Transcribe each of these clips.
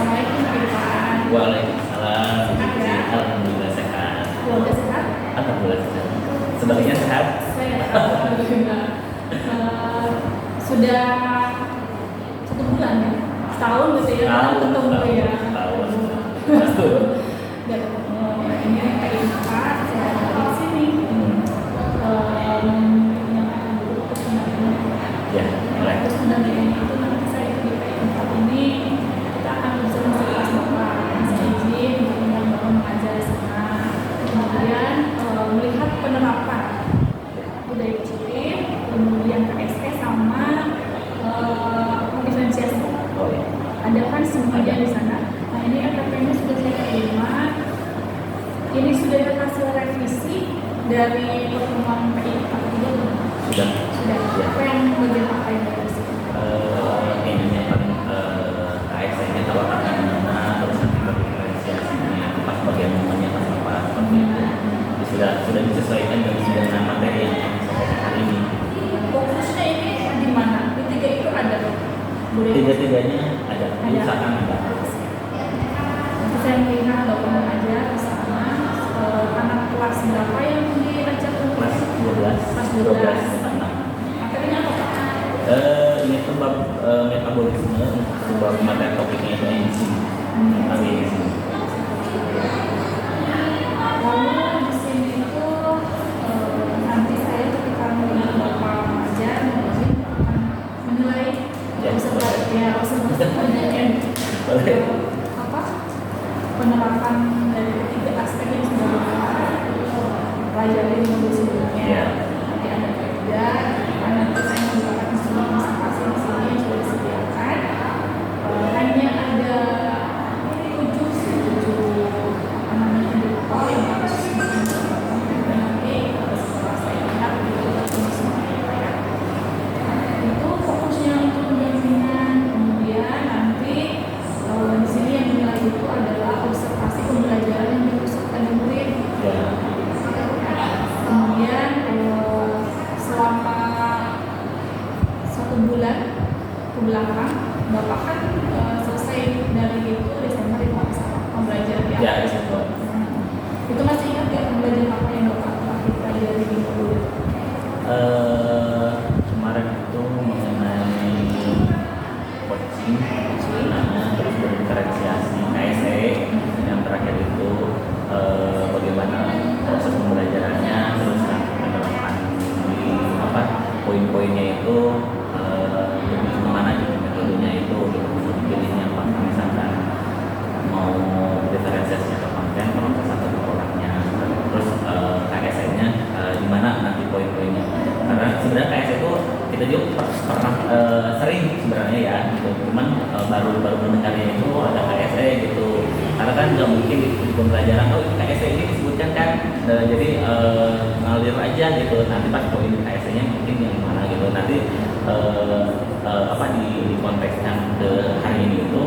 Assalamualaikum Pak Irfan. Waalaikumsalam. Sehat ya? Alhamdulillah sehat. Keluarga sehat? Alhamdulillah sehat. Sebaliknya sehat. Saya alhamdulillah. Sudah 1 bulan ya? Setahun gitu ya? Ketemu ya? Setahun. Dan ini Pak Irfan, saya ada di sini. Yang akan dulu sebenarnya. Ya, mulai. Terus sebenarnya itu nanti saya di Pak Irfan ini kita akan bersama kelas Bapak. Saya izin untuk undang Bapak mengajar di sana. Kemudian melihat penerapan budaya positif, kemudian KSP sama diferensiasi. Oh, ya. Ada kan semuanya di sana. Nah ini RPP-nya sudah saya terima. Ini sudah ada hasil revisi dari pertemuan PIK juga. Sudah. Sudah. Ya. Apa yang bagian apa yang revisi? Ininya paling KSN-nya kalau akan mana terus nanti diferensiasinya pas bagian momennya pas apa seperti itu. Jadi sudah disesuaikan dengan materi yang kami sampaikan hari ini. Fokusnya ini di mana? Di 3 itu ada budaya. Tiga-tiganya ada. Usahakan ada. Nanti saya melihat Bapak mengajar di sana. Anak kelas berapa yang diajak untuk Kelas 12. Kelas 12. Materinya apa Pak? Ini tuh bab metabolisme, bab materi topiknya itu enzim. Kami enzim. Lalu di sini itu nanti saya ketika melihat Bapak mengajar mungkin akan menilai Ya, boleh. apa penerapan dari 3 aspek yang sudah Bapak pelajari di minggu sebelumnya. Ya. Nanti ada kerja, nanti saya menggunakan instrumen observasi di sini yang sudah disediakan. Hanya ada 7 apa namanya indikator yang harus dilakukan dan nanti setelah saya lihat itu semuanya ya. Itu fokusnya untuk pendampingan. Kemudian nanti di sini yang dinilai itu adalah observasi pembelajaran yang dipusatkan di murid. Ya. Kemudian selama 1 bulan ke belakang, Bapak kan selesai dari itu Desember itu pembelajaran di Ya, akhir. Desember. Itu masih ingat ya pembelajaran apa yang Bapak pelajari di dulu? Kemarin itu mengenai coaching, terus diferensiasi KSE, yang terakhir itu bagaimana proses pembelajarannya, terus penerapan di apa poin-poinnya itu lebih kemana gitu metodenya itu gitu, pilihnya apa misalkan mau diferensiasi atau konten, proses atau produknya, terus KSE-nya di mana nanti poin-poinnya. Karena sebenarnya KSE itu kita juga pernah sering sebenarnya ya gitu, cuman baru mendengarnya itu ada KSE gitu. Karena kan nggak mungkin di pembelajaran KSE ini disebutkan kan, jadi ngalir aja gitu. Nanti pas poin KSE-nya mungkin yang mana gitu. Nanti dikontekskan ke hari ini itu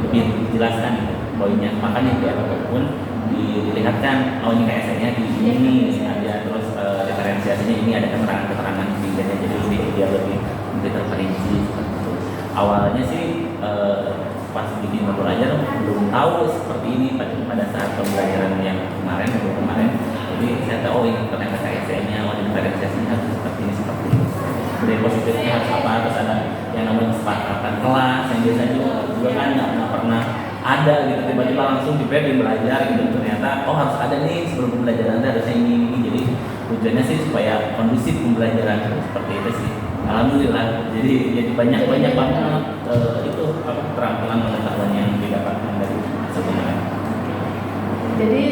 lebih dijelaskan gitu, poinnya. Makanya biar apapun dilihatkan, oh ini KSE-nya di ini ada, terus diferensiasinya ini ada keterangan-keterangan biasanya, jadi dia lebih terperinci seperti itu. Awalnya sih pas bikin mata belajar belum tahu seperti ini pada saat pembelajaran yang kemarin. Jadi saya tahu oh ini ternyata KSE-nya, oh diferensiasinya harus seperti ini. Budaya positifnya harus apa, terus ada yang namanya kesepakatan kelas yang biasanya juga kan nggak pernah ada gitu, tiba-tiba langsung diberi belajar gitu. Ternyata oh harus ada nih sebelum pembelajaran harusnya ini. Jadi tujuannya sih supaya kondusif pembelajaran seperti itu sih. Alhamdulillah jadi banyak banget itu keterampilan pengetahuan yang didapatkan dari sebenarnya. Jadi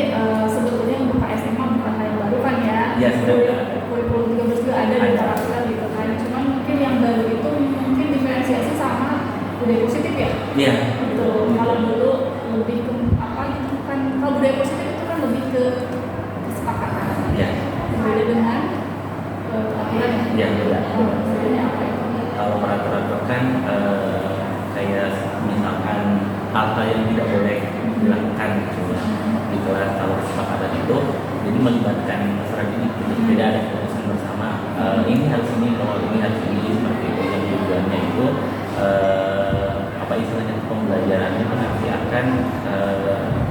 sebetulnya untuk KSMA bukan hal yang baru kan ya? Ya sudah. Kurikulum 13 juga ada di Paralel gitu kan. Cuman mungkin yang baru itu mungkin diferensiasi sama budaya positif ya? Iya. Betul. Kalau dulu lebih ke apa gitu kan? Kalau budaya positif itu kan lebih ke kesepakatan. Iya. Berbeda dengan aturan. Iya beda. Bedanya apa itu? Kalau peraturan itu kan kayak misalkan hal-hal yang tidak boleh dilakukan gitu ya. Di kelas kalau kesepakatan itu jadi melibatkan masyarakat ini gitu. Tidak ada keputusan bersama ini harus ini, kalau ini harus ini, seperti itu. Yang tujuannya itu apa istilahnya pembelajarannya itu nanti akan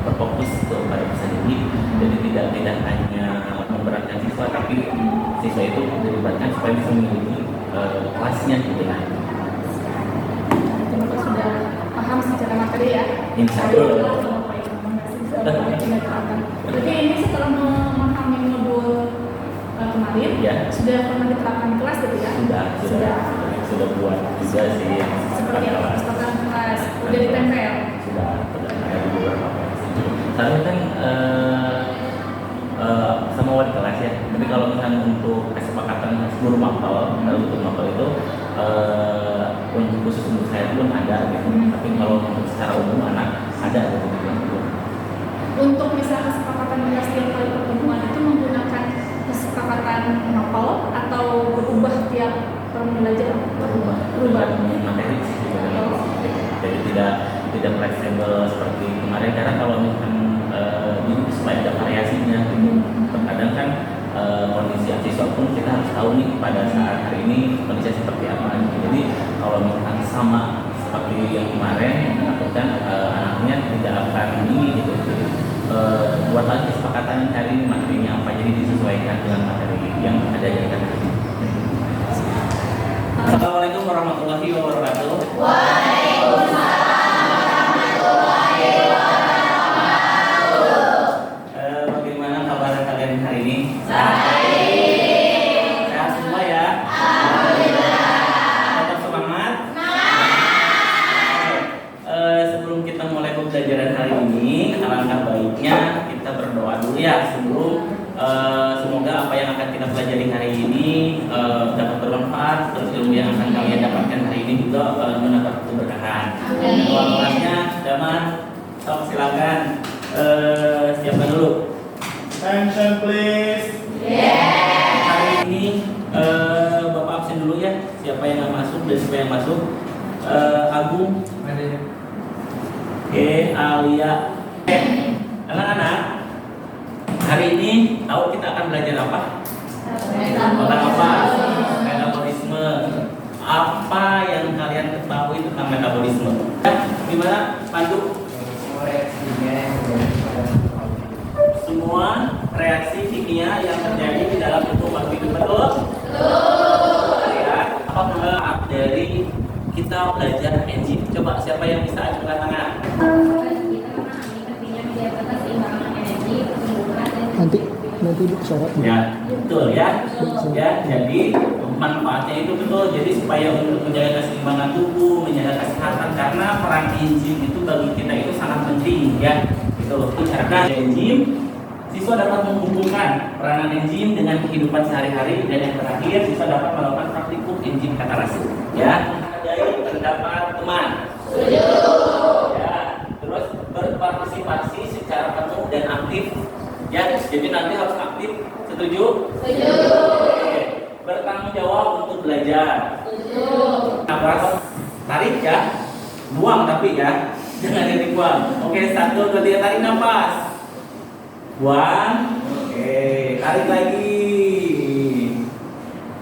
berfokus kepada pesan ini. Jadi tidak hanya memberatkan siswa, tapi siswa itu dilibatkan supaya bisa mengikuti kelasnya gitu kan. Bapak sudah paham secara materi ya? Insya Allah. Jadi ini setelah memahami modul kemarin, Ya. sudah pernah diterapkan di kelas gitu ya? Sudah buat juga sih yang Seperti apa? Kesepakatan kelas, udah ditempel? sudah ada di beberapa kelas. Soalnya kan sama wali kelas ya. Tapi kalau misalnya untuk kesepakatan seluruh mapel, untuk mapel itu untuk khusus untuk saya belum ada gitu. Tapi kalau untuk secara umum anak ada gitu. Untuk misal kesepakatan kelas tiap kali pertemuan itu menggunakan kesepakatan mapel atau berubah tiap pembelajaran? Berubah. Materi sih sebenarnya. Jadi tidak fleksibel seperti kemarin, karena kalau misalkan ini supaya ada variasinya gitu. Terkadang kan kondisi siswa pun kita harus tahu nih pada saat hari ini kondisi seperti apa. Jadi kalau misalkan sama seperti yang kemarin, takutkan anaknya tidak akan ini gitu. Jadi, buat lagi kesepakatan hari ini materinya apa, jadi disesuaikan dengan materi yang ada di kan. Assalamualaikum warahmatullahi wabarakatuh. Bagaimana kabar kalian hari ini? Sehat semua ya? Tetap semangat? Sebelum kita mulai pembelajaran hari ini, alangkah baiknya kita berdoa dulu ya sebelum semoga apa yang akan kita pelajari hari ini dapat bermanfaat, terus ilmu yang akan kalian dapatkan hari ini juga mendapat keberkahan. Doa kelasnya, Daman, sok silakan. Siapa dulu? Attention please. Hari ini Bapak absen dulu ya. Siapa yang nggak masuk dan siapa yang masuk? Agung. Oke, Alia. Anak-anak, hari ini tahu kita akan belajar apa? Tentang apa? Metabolisme. Apa yang kalian ketahui tentang metabolisme? Gimana, Pandu? Semua reaksi kimia yang terjadi di dalam tubuh makhluk hidup, betul? Ya. Apa dari kita belajar enzim? Coba siapa yang bisa ajukan tangan? Nanti syarat. Ya, betul ya. Ya, jadi manfaatnya itu betul. Jadi supaya untuk menjaga keseimbangan tubuh, menjaga kesehatan, karena peran enzim itu bagi kita itu sangat penting ya. Gitu. Karena enzim, siswa dapat menghubungkan peranan enzim dengan kehidupan sehari-hari, dan yang terakhir siswa dapat melakukan praktikum enzim katalase. Ya, dari pendapat teman. Ya, terus berpartisipasi secara penuh dan aktif. Ya, jadi nanti harus aktif. Setuju? Oke. Bertanggung jawab untuk belajar. Nafas, tarik ya. Buang tapi ya. Jangan dibuang. Oke, 1, 2, 3, tarik nafas. Buang. Oke, tarik lagi.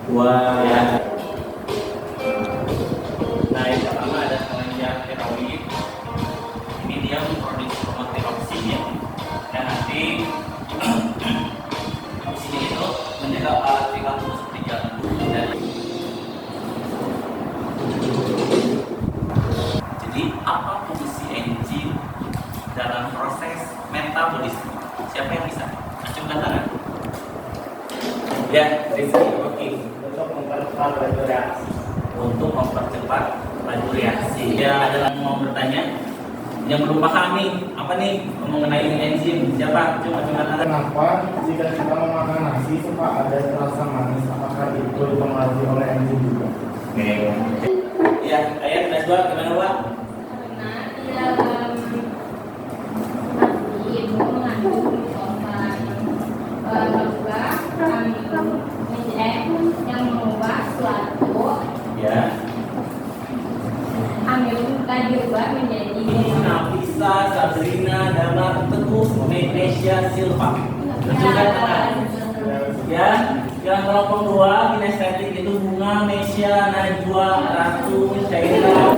Buang. Nah, yang pertama ada kelenjar tiroid. Ini dia memproduksi hormon tiroksin ya. Dan nanti di sini itu menjaga alat tubuh seperti jantung. Jadi apa fungsi enzim dalam proses metabolisme? Siapa yang bisa? Acungkan tangan. Ya, Rizky, oke. Untuk mempercepat laju reaksi. Untuk mempercepat laju reaksi. Ya, ada yang mau bertanya? Yang belum paham nih, apa nih mengenai enzim? Siapa? Coba tangan. Kenapa jika kita memakan nasi suka ada rasa manis? Apakah itu dipengaruhi oleh enzim juga? Oke. Ya, ayat S2 gimana, Pak? Karena di dalam nasi itu mengandung glukosa yang mengubah suatu Ya. amil diubah menjadi Nafisa, Sabrina, Damar, Teguh, Magnesia, Silva. Tunjukkan tangan. Ya, yang kelompok 2 kinestetik itu Bunga, Mesia, Najwa, Ratu, Syaira.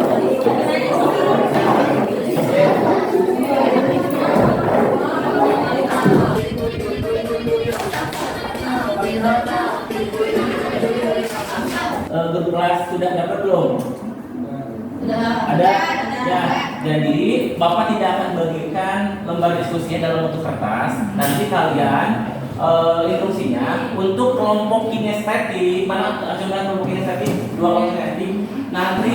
sudah dapat belum? Sudah. Ada? Ya. Jadi Bapak tidak akan bagikan lembar diskusinya dalam bentuk kertas. Nanti kalian instruksinya untuk kelompok kinestetik, mana jumlah kelompok kinestetik? 2 kelompok kinestetik. Nanti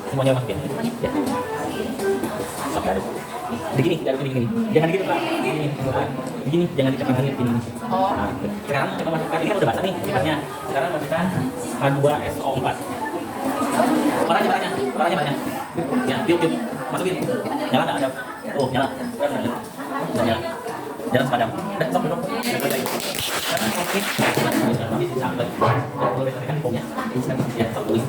semuanya masukin. Ya. Sampai ada. Begini, begini. Jangan gitu, Pak. Begini, jangan ditekan lagi begini. Nah, sekarang kita masukkan ini kan udah basah nih kipas-nya. Sekarang masukkan H2SO4. Warnanya banyak. Ya, tiup. Masukin. Nyala enggak ada? Oh, nyala. Nyala. Jangan sepadam. Udah, stop dulu. Oke. Nanti sampai. Boleh tekan bomnya. Ya, stop dulu.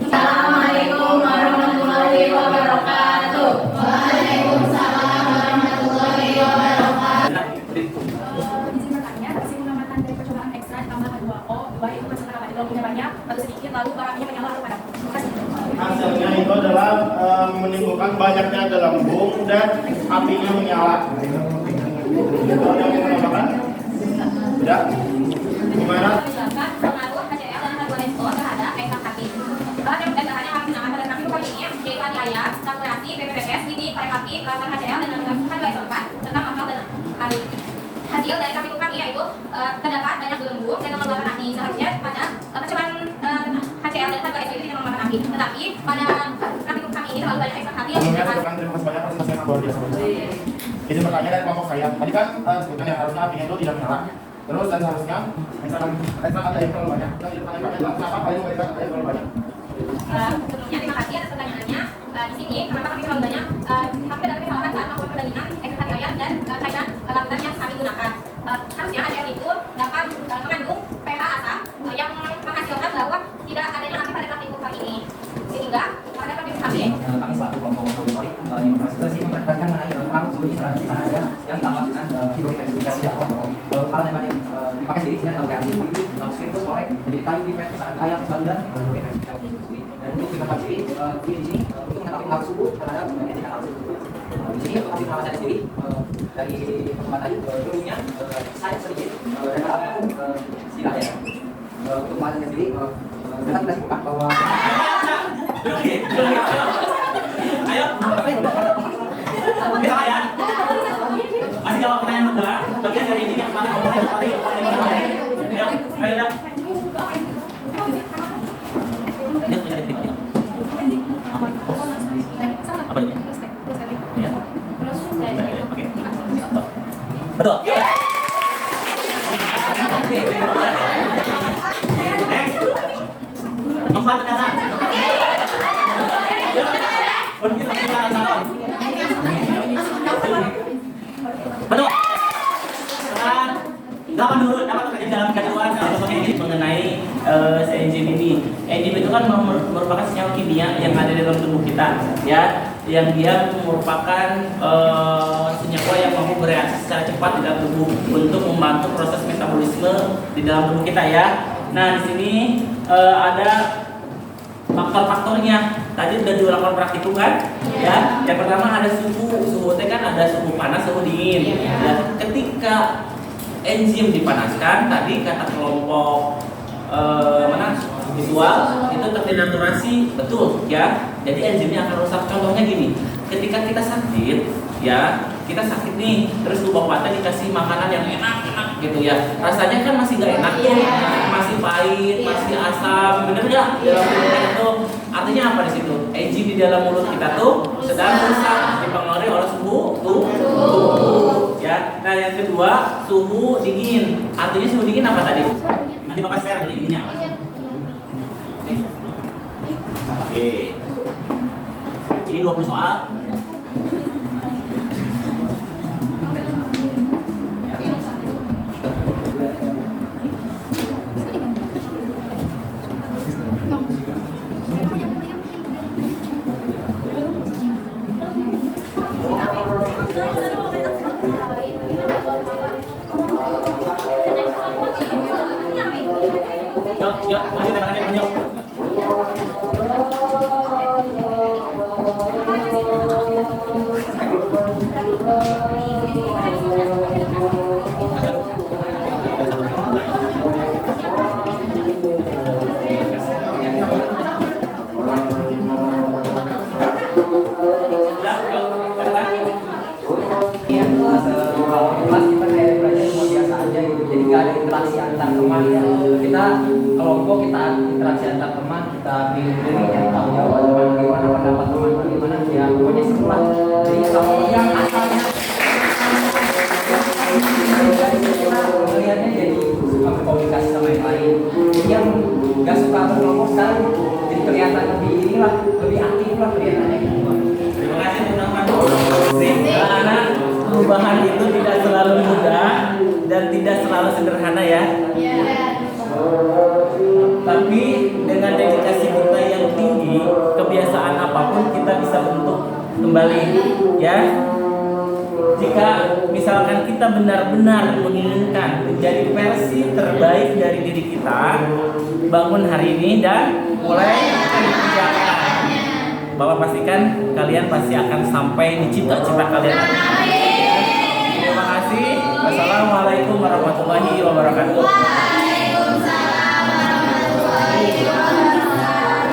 Assalamualaikum warahmatullahi wabarakatuh. Waalaikumsalam warahmatullahi wabarakatuh. Izin bertanya, hasil pengamatan dari percobaan ekstra ditambah H2O, baik itu masuk dapat punya banyak atau sedikit, lalu barangnya menyala atau padam. Terima kasih. Hasilnya itu adalah menimbulkan banyaknya gelembung dan apinya menyala. Itu yang menambahkan? Tidak? Gimana? Menjelaskan pengaruh HCl dan H2SO terhadap ekstrak hati. Bahan yang dasarnya harus digunakan pada kami bukan ini, yaitu hati ayam, saturasi, PPPS, ini, parepati, latar HCl dan H2SO4 tentang akal dan hari. Hasil dari kami bukan yaitu terdapat banyak gelembung dan mengeluarkan api. Seharusnya pada percobaan HCl dan H2SO itu tidak mengeluarkan api, tetapi pada kami kami ini terlalu banyak ekstrak hati yang Sebelumnya digunakan. terima kasih banyak atas yang luar biasa. Ini pertanyaan dari kelompok saya. Tadi kan sebutkan yang harusnya apinya itu tidak menyala. Terus dan seharusnya ekstrak ada yang terlalu banyak. Yang ditanyakan adalah kenapa kalian memberikan ada yang terlalu banyak? Sebelumnya terima kasih atas pertanyaannya. Di sini kenapa kami terlalu banyak? Kami dapat kesalahan saat melakukan perbandingan ekstrak hati ayam dan kaitan larutan yang kami gunakan. Harusnya HCl itu dapat mengandung pH asam yang menghasilkan bahwa tidak adanya api pada praktikum kami ini. Sehingga pada praktikum kami kami selaku kelompok laboratorium investigasi memperhatikan mengenai pengaruh suhu instalasi tanah air yang ditambah dengan hidrointensifikasi kalau yang dipakai sendiri dengan reaksi skriptus oleh menjadi kayu pipet saat ayam dan hidrointensifikasi dan untuk kita sendiri di sini untuk mengetahui pengaruh suhu terhadap etika laut. Di sini untuk hasil pengawasan sendiri dari pertemuan tadi dulunya saya sedikit dan aku tidak ada untuk pengawasan sendiri kita sudah sebutkan bahwa Ayo, kita ya. Masih jawab pertanyaan kedua. Bagian dari ini yang mana? Ayo, ayo. Apa ini? Ya. Oke. Betul. Empat kata. Begitu kita dapat kerja dalam kandungan mengenai enzim ini. Enzim itu kan merupakan senyawa kimia yang ada di dalam tubuh kita, ya, yang dia merupakan senyawa yang mampu bereaksi secara cepat di dalam tubuh untuk membantu proses metabolisme di dalam tubuh kita, ya. Nah, di sini ada faktor-faktornya. Tadi sudah dilakukan praktikum kan? Ya. Yang pertama ada suhu itu kan ada suhu panas, suhu dingin. Ya. Ketika enzim dipanaskan, tadi kata kelompok visual itu terdenaturasi, betul ya. Jadi enzimnya akan rusak. Contohnya gini, ketika kita sakit, ya kita sakit nih, terus tubuh kita dikasih makanan yang enak gitu ya, rasanya kan masih gak enak tuh, masih pahit, masih asam, bener nggak? Dalam mulut kita tuh, artinya apa di situ? Enzim di dalam mulut kita tuh sedang rusak, dipengaruhi oleh suhu tubuh, ya. Nah yang kedua suhu dingin, artinya suhu dingin apa tadi? Nanti bapak share dulu ininya. Oke, ini 20 soal. Yuk, masih tembakannya, yuk. Interaksi antar teman, kita kelompok, kita interaksi antar teman, kita pilih-pilih yang tahu jawab teman, bagaimana pendapat teman, bagaimana ya, pokoknya setelah. Jadi kalau yang asalnya kita melihatnya jadi suka berkomunikasi sama yang lain. Jadi yang nggak suka berkelompok sekarang jadi kelihatan lebih inilah, lebih aktif lah kelihatannya. Terima kasih teman-teman. Anak, perubahan itu tidak selalu mudah dan tidak selalu sederhana ya. Tapi dengan dedikasi kita yang tinggi, kebiasaan apapun kita bisa bentuk kembali, ya. Jika misalkan kita benar-benar menginginkan menjadi versi terbaik dari diri kita, bangun hari ini dan mulai kerjakan. Bapak pastikan kalian pasti akan sampai di cita-cita kalian. Terima kasih. Wassalamualaikum warahmatullahi wabarakatuh.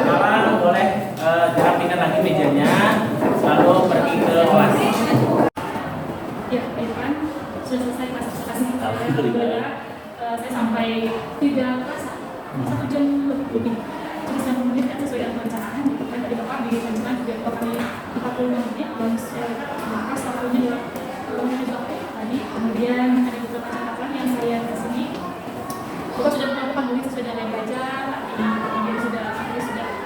Sekarang boleh dirapikan lagi mejanya, lalu pergi ke kelas. Ya, itu kan sudah selesai kelas presentasi. Saya sampai 1 jam lebih. Jadi 90 menit kan sesuai dengan perencanaan. Kan tadi Bapak dijanjikan juga 40 menit dan saya bahas waktunya adalah tadi. Kemudian ada beberapa catatan yang saya kesini. Bapak sudah melakukan mungkin sesuai dengan yang belajar. Kemudian sudah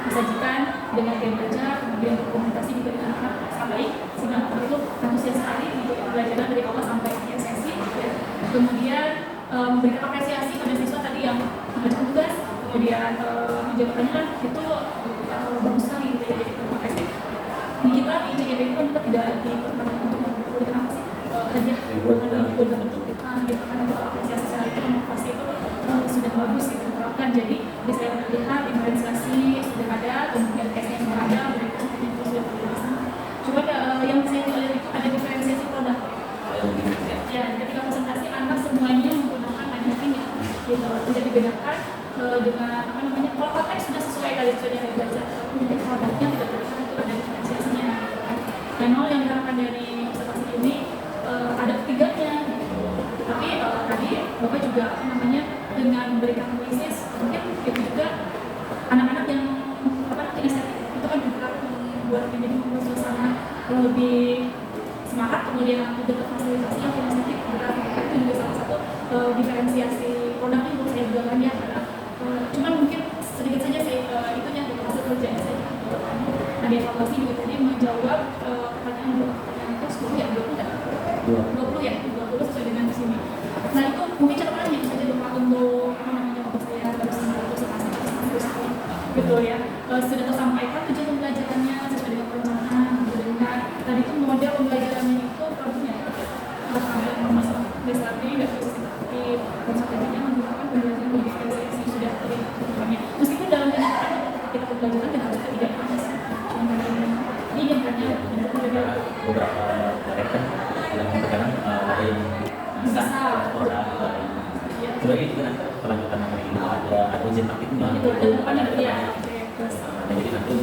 disajikan dengan yang belajar. Kemudian dokumentasi juga dengan anak sangat baik. Sehingga anak itu antusias sekali untuk pelajaran dari awal sampai akhir sesi. Kemudian memberikan apresiasi pada siswa tadi yang mengerjakan tugas. Kemudian menjawabnya itu bagus sekali gitu ya. Jadi terima kasih. Di kita di IJGB itu kita tidak diperlukan untuk memberikan apa sih hadiah dalam bentuk gitu kan untuk apresiasi secara itu motivasi itu sudah bagus gitu terapkan. Jadi bisa melihat diferensiasi sudah ada, kemudian tesnya sudah ada, mereka itu sudah terbiasa. Cuma yang saya lihat itu ada diferensiasi produk. Ya, ketika presentasi anak semuanya menggunakan anything ya, gitu. Tidak dibedakan dengan apa namanya, kalau konteks sudah sesuai kali sesuai dengan belajar, tapi produknya tidak terlihat itu ada diferensiasinya. Dan yang diharapkan dari presentasi ini ada ketiganya. Tapi tadi Bapak juga apa namanya dengan memberikan analisis, mungkin itu juga anak-anak yang apa namanya estetik itu kan juga membuat menjadi membuat suasana lebih semangat. Kemudian juga fasilitasi yang estetik itu juga salah satu diferensiasi produknya menurut saya juga kan ya. Cuman mungkin sedikit saja sih itunya hasil kerjanya saja. Nah, evaluasi juga tadi menjawab pertanyaan itu 10 ya 20 sesuai dengan di sini. Nah itu mungkin catatannya betul ya. Sudah tersampaikan tujuan pembelajarannya sesuai dengan perencanaan, dengan tadi itu model pembelajarannya itu problemnya strategi dan sistematik dan strateginya menggunakan pembelajaran diferensiasi sudah terlihatnya. Meskipun dalam kenyataan kita pembelajaran tidak harus tidak ini yang hanya beberapa rekan yang terkadang ada yang bisa orang sebagai itu nanti kelanjutan hari ini ada ujian praktiknya itu ada depannya ya. jadi nanti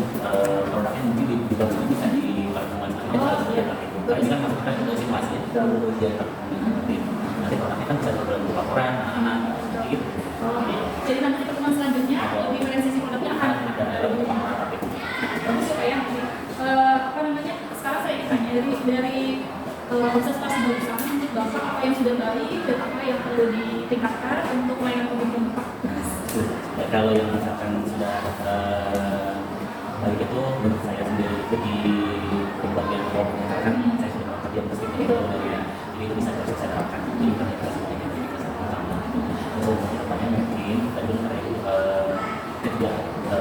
produknya mungkin dibagi bisa di pertemuan karena ini kan masukkan ke simulasi ujian praktik nanti produknya kan bisa berupa laporan anak-anak gitu. Jadi nanti pertemuan selanjutnya diferensiasi produknya akan ada beberapa praktik. Supaya apa namanya? Sekarang saya ingin tanya dari observasi barusan untuk Bapak apa yang sudah baik dan apa yang perlu ditingkatkan untuk layanan pembimbing Bapak. Kalau yang misalkan sudah baik itu menurut saya sendiri itu di bagian kelompok kan saya sudah melakukan yang pasti itu jadi itu bisa saya terapkan di implementasi semuanya jadi bisa sama itu kedepannya mungkin tadi saya juga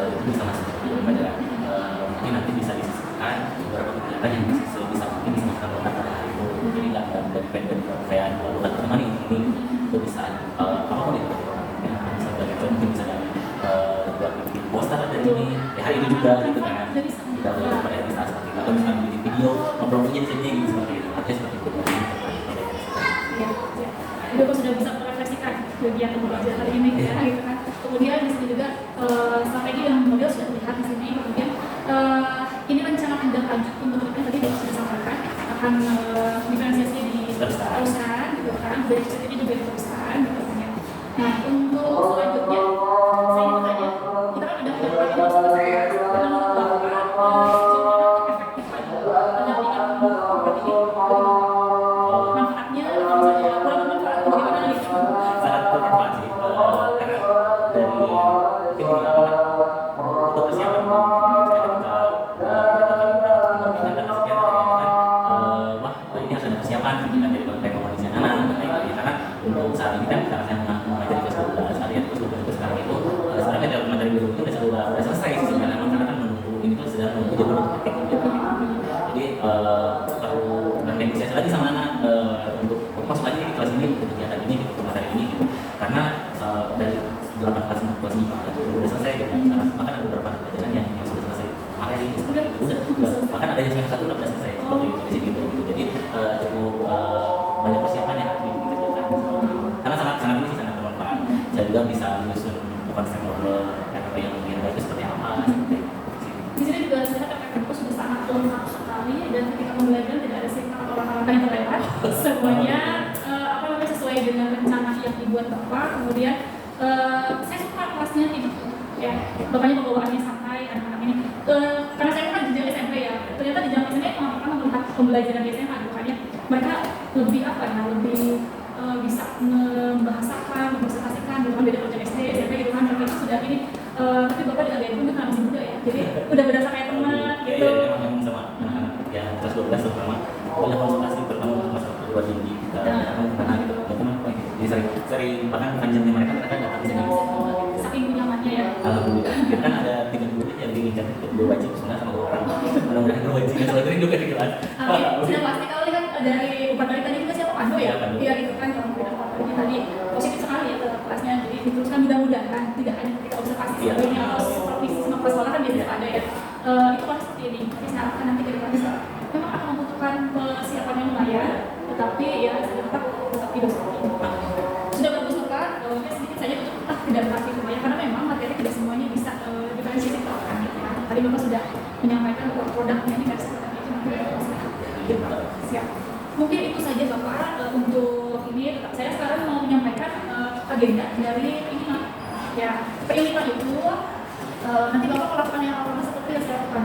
itu bisa masuk kepada mungkin nanti bisa disisihkan beberapa kegiatan yang bisa mungkin dimakan oleh itu jadi nggak dependen kayak bukan teman ini itu bisa apapun itu bisa dari itu mungkin bisa dari buat bikin poster dari ini ya hari ini juga gitu kan kita pada bisa seperti itu atau misalnya bikin video ngobrolnya di sini gitu seperti itu aja seperti itu Ya, Bapak sudah bisa merefleksikan kegiatan pembelajaran hari ini ya, gitu kan. Kemudian di sini juga strategi yang model sudah terlihat di sini. Kemudian ini rencana tindak lanjut untuk tadi sudah disampaikan akan diferensiasi di perusahaan, gitu kan. Dari ini juga di perusahaan, gitu kan. Ya. Nah untuk selanjutnya saya ingin tanya, kita kan ada beberapa yang sudah menurut Bapak efektif pendampingan program ini manfaatnya atau misalnya kurang bermanfaat atau bagaimana gitu? sangat bermanfaat sih karena dari mungkin di awal untuk persiapan wah ini harus ada persiapan gitu kan dari bangkai komodisi anak karena untuk saat ini kan karena saya mengajari kelas 12 harian kelas sekarang itu sebenarnya dalam materi biologi itu sudah selesai sih sebenarnya karena kan menunggu ini tuh sedang menunggu jadwal praktik jadi perlu bernegosiasi lagi sama anak untuk masuk lagi di kelas ini untuk kegiatan ini untuk materi ini gitu. Karena dari 8 kelas 4 kelas 5 sudah selesai gitu. Bahkan ada beberapa pelajaran yang sudah selesai materi udah bahkan ada yang semester 1 udah selesai seperti itu di sini gitu. Jadi cukup banyak persiapan yang harus dikerjakan karena sangat ini sih sangat bermanfaat. Saya juga bisa menyusun konsep novel yang bagus seperti apa seperti itu. Di sini juga saya katakan kampus sudah sangat lengkap sekali dan ketika pembelajaran tidak ada singkat atau langkah-langkah yang terlewat. Semuanya apa namanya sesuai dengan rencana yang dibuat Bapak. Kemudian saya suka kelasnya ini ya bapaknya pembawaannya santai anak-anak ini karena saya kan di SMP ya ternyata di zaman SMP anak-anak melihat pembelajaran di SMA makanya mereka lebih apa ya lebih bisa membahasakan mempresentasikan dengan beda kerja SD SMP gitu kan tapi itu sudah ini tapi Bapak juga gaya pun kan masih muda ya jadi udah berasa kayak teman gitu memang sama anak-anak yang kelas 12 terutama punya konsultasi pertama masa kedua tinggi kita karena teman jadi sering bahkan bukan jenis mereka datang ke sini saking nyamannya ya alhamdulillah kita kan ada 3 guru yang diinginkan untuk 2 wajib sunah sama 2 orang mudah-mudahan 2 wajib yang selalu rindu kan di kelas sudah pasti kalau lihat dari upat tadi juga siapa Pandu ya iya gitu kan kalau kita upat tadi positif sekali ya ke kelasnya jadi diteruskan mudah-mudahan tidak hanya ketika observasi sebelumnya atau supervisi sama sekolah kan biasanya ada ya itu kan seperti ini tapi saya akan nanti ke depan memang akan membutuhkan persiapan yang lumayan tetapi ya saya tetap tidak sudah bagus Bapak sedikit saja untuk tidak pasti semuanya karena memang materi tidak semuanya bisa diferensiasi kan gitu ya tadi Bapak sudah menyampaikan bahwa produknya ini nggak seperti itu siap mungkin itu saja Bapak untuk ini saya sekarang mau menyampaikan agenda dari ini ya keilipan itu nanti Bapak melakukan yang awalnya seperti yang saya lakukan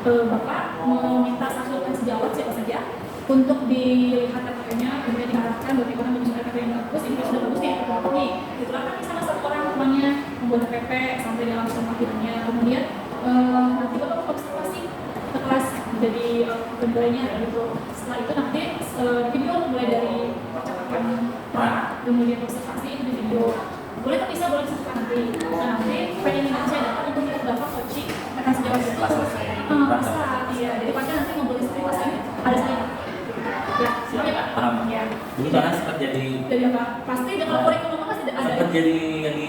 Bapak meminta saksikan sejawat siapa saja untuk dilihat KTP-nya kemudian diarahkan bagaimana menyusun KTP yang bagus ini sudah bagus nih ini itulah kan misalnya satu orang temannya membuat KTP sampai dia langsung akhirnya kemudian nanti Bapak observasi ke kelas jadi pembelanya gitu setelah itu nanti video mulai dari percakapan kemudian observasi itu di video Boleh tapi bisa, boleh disatukan nanti. Nah nanti pengen minta saya datang untuk ikut bapak coaching akan sejauh itu. Setelah selesai Masa, iya. Jadi pakai nanti ngobrol istri pas ini ada saya. Ya, Siap, oke Pak. paham. Ya. Dulu karena sempat jadi Jadi apa? Pasti dengan kurikulum pasti ada. sempat jadi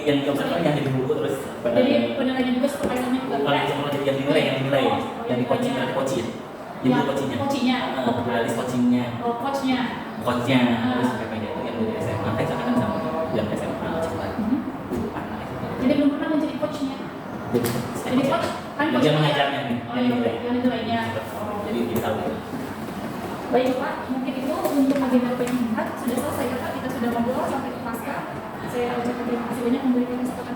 yang di observer yang di buku terus Jadi penilaiannya juga supervisornya juga. bukan semua jadi yang dinilai yang di coaching nanti coach ya. Jadi Ya, coachingnya. coachingnya. Analis coachingnya, Oh, coachnya. coachnya Ah. terus PPnya itu yang dari SMA kan sama yang SMA coba. Jadi belum pernah menjadi coachnya. Jadi coach kan Dia coachnya. mengajarnya nih, Oh, yang dinilai. yang nilainya. Jadi kita tahu. Baik Pak, mungkin itu untuk agenda penyimpanan sudah selesai ya Pak. Kita sudah ngobrol sampai ke pasca. Saya ucapkan terima kasih banyak memberikan kesempatan